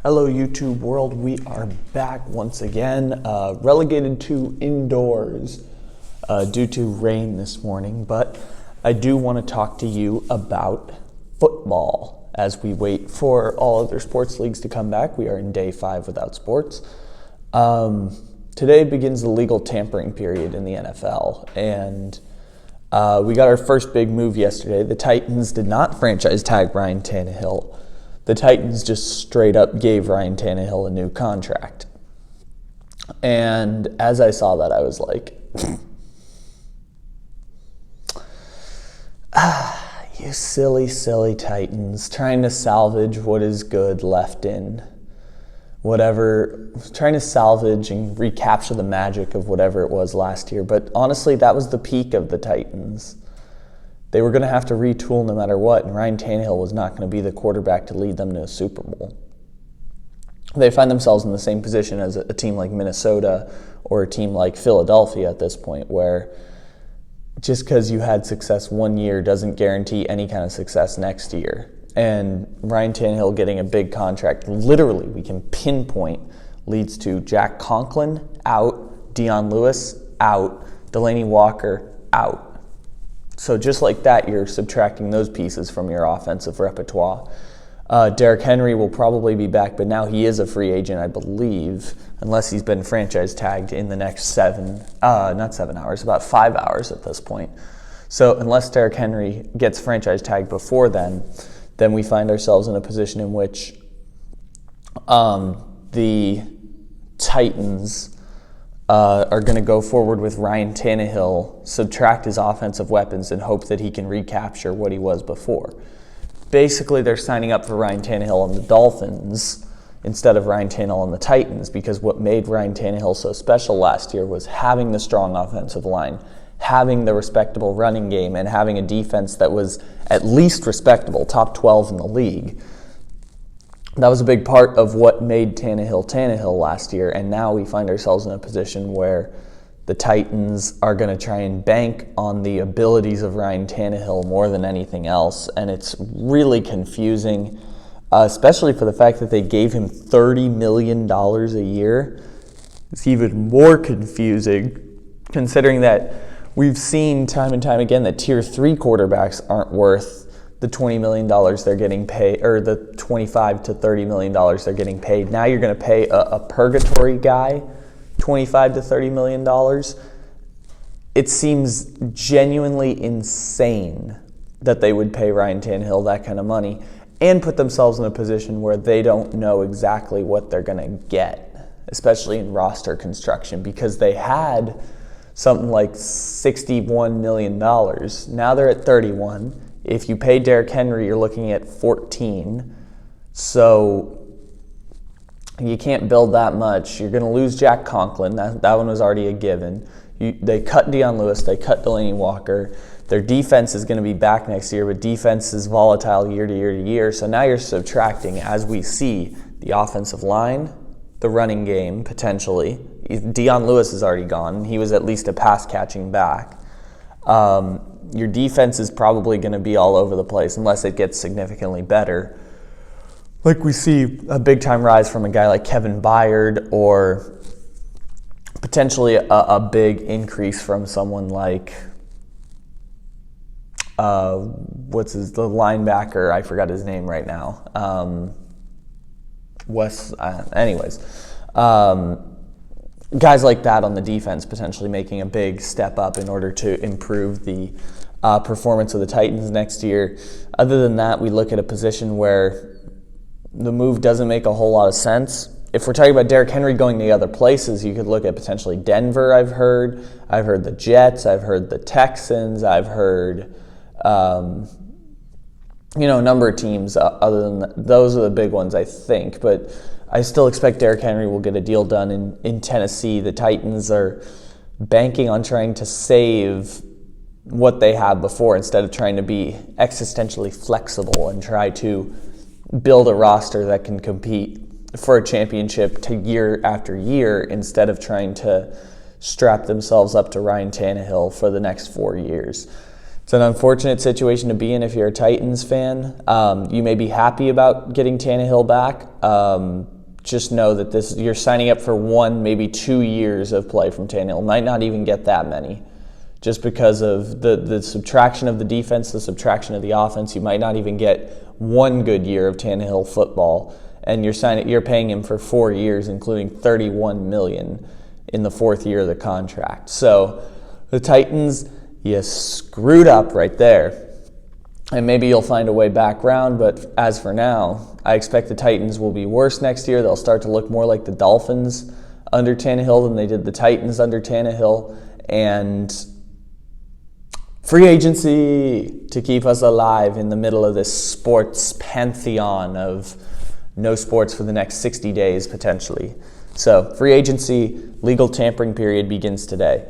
Hello YouTube world, we are back once again, relegated to indoors due to rain this morning, but I do want to talk to you about football as we wait for all other sports leagues to come back. We are in day 5 without sports. Today begins the legal tampering period in the NFL, and we got our first big move yesterday. The Titans did not franchise tag Ryan Tannehill. The Titans just straight up gave Ryan Tannehill a new contract. And as I saw that, I was like, you silly, silly Titans, trying to salvage what is good left in whatever, trying to salvage and recapture the magic of whatever it was last year. But honestly, that was the peak of the Titans. They were going to have to retool no matter what, and Ryan Tannehill was not going to be the quarterback to lead them to a Super Bowl. They find themselves in the same position as a team like Minnesota or a team like Philadelphia at this point, where just because you had success one year doesn't guarantee any kind of success next year. And Ryan Tannehill getting a big contract, literally, we can pinpoint, leads to Jack Conklin out, Dion Lewis out, Delanie Walker out. So just like that, you're subtracting those pieces from your offensive repertoire. Derrick Henry will probably be back, but now he is a free agent, I believe, unless he's been franchise tagged in the next about 5 hours at this point. So unless Derrick Henry gets franchise tagged before then we find ourselves in a position in which the Titans are going to go forward with Ryan Tannehill, subtract his offensive weapons, and hope that he can recapture what he was before. Basically, they're signing up for Ryan Tannehill on the Dolphins instead of Ryan Tannehill on the Titans, because what made Ryan Tannehill so special last year was having the strong offensive line, having the respectable running game, and having a defense that was at least respectable, top 12 in the league. That was a big part of what made Tannehill last year, and now we find ourselves in a position where the Titans are going to try and bank on the abilities of Ryan Tannehill more than anything else, and it's really confusing, especially for the fact that they gave him $30 million a year. It's even more confusing considering that we've seen time and time again that Tier 3 quarterbacks aren't worth the $20 million they're getting paid, or the $25 to $30 million they're getting paid. Now you're going to pay a purgatory guy $25 to $30 million. It seems genuinely insane that they would pay Ryan Tannehill that kind of money and put themselves in a position where they don't know exactly what they're going to get, especially in roster construction, because they had something like $61 million. Now they're at 31. If you pay Derrick Henry, you're looking at 14. So you can't build that much. You're going to lose Jack Conklin. That one was already a given. They cut Dion Lewis. They cut Delanie Walker. Their defense is going to be back next year, but defense is volatile year to year to year. So now you're subtracting, as we see, the offensive line, the running game, potentially. Dion Lewis is already gone. He was at least a pass-catching back. Your defense is probably going to be all over the place unless it gets significantly better. Like we see a big-time rise from a guy like Kevin Byard, or potentially a big increase from someone like, the linebacker? I forgot his name right now. Guys like that on the defense potentially making a big step up in order to improve the performance of the Titans next year. Other than that, we look at a position where the move doesn't make a whole lot of sense. If we're talking about Derrick Henry going to other places, you could look at potentially Denver, I've heard the Jets, I've heard the Texans, I've heard a number of teams other than that. Those are the big ones, I think, but I still expect Derrick Henry will get a deal done in Tennessee. The Titans are banking on trying to save what they had before instead of trying to be existentially flexible and try to build a roster that can compete for a championship to year after year instead of trying to strap themselves up to Ryan Tannehill for the next 4 years. It's an unfortunate situation to be in if you're a Titans fan. You may be happy about getting Tannehill back, just know that you're signing up for 1, maybe 2 years of play from Tannehill. Might not even get that many, just because of the subtraction of the defense, the subtraction of the offense. You might not even get 1 good year of Tannehill football, and you're paying him for 4 years, including $31 million in the 4th year of the contract. So the Titans, you screwed up right there. And maybe you'll find a way back round, but as for now, I expect the Titans will be worse next year. They'll start to look more like the Dolphins under Tannehill than they did the Titans under Tannehill. And free agency to keep us alive in the middle of this sports pantheon of no sports for the next 60 days, potentially. So free agency, legal tampering period begins today.